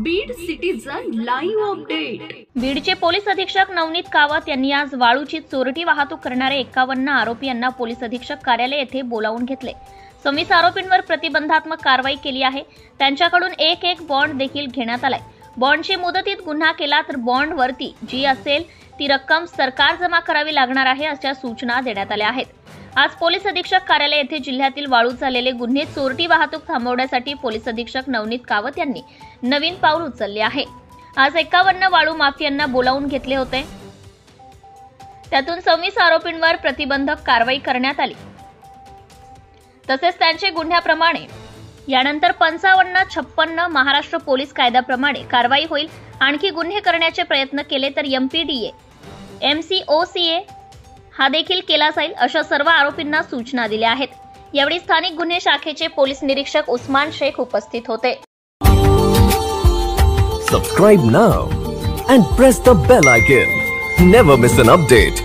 Beed citizen live update. बीडचे police अधीक्षक नवनीत कावत यांनी आज वाळूची चोरटी वाहतूक करणारे 51 आरोपी यांना पोलीस अधीक्षक कार्यालय येथे बोलावून घेतले। 26 आरोपींवर प्रतिबंधात्मक कारवाई केली आहे। त्यांच्याकडून एक बॉन्ड देखील घेण्यात आलाय। बॉन्डची मुदतीत गुन्हा केला तर बॉन्ड वरती जी असेल ती रक्कम सरकार जमा करावी लागणार आहे अशा सूचना देण्यात आल्या आहेत। आज पोलीस अधीक्षक कार्यालय येथे जिल्ह्यातील वाळू झालेले गुन्हे चोरटी वाहतूक थांबवण्यासाठी पोलीस अधीक्षक नवनीत कावत यांनी नवीन पाऊल उचलले आहे। आज 51 वाळू माफियांना बोलावून घेतले होते। त्यातून 26 आरोपींवर प्रतिबंधक कारवाई करण्यात आली। तसेच त्यांचे गुन्ह्याप्रमाणे यानंतर 55-56 महाराष्ट्र पोलीस कायद्याप्रमाणे कारवाई होईल। आणखी गुन्हे करण्याचे प्रयत्न केले तर MPDA, MCOCA हा देखील केला जाईल अशा सर्व आरोपींना सूचना दिल्या आहेत। यावेळी स्थानिक गुन्हे शाखेचे पोलीस निरीक्षक उस्मान शेख उपस्थित होते। Subscribe now and press the bell icon. Never miss an update.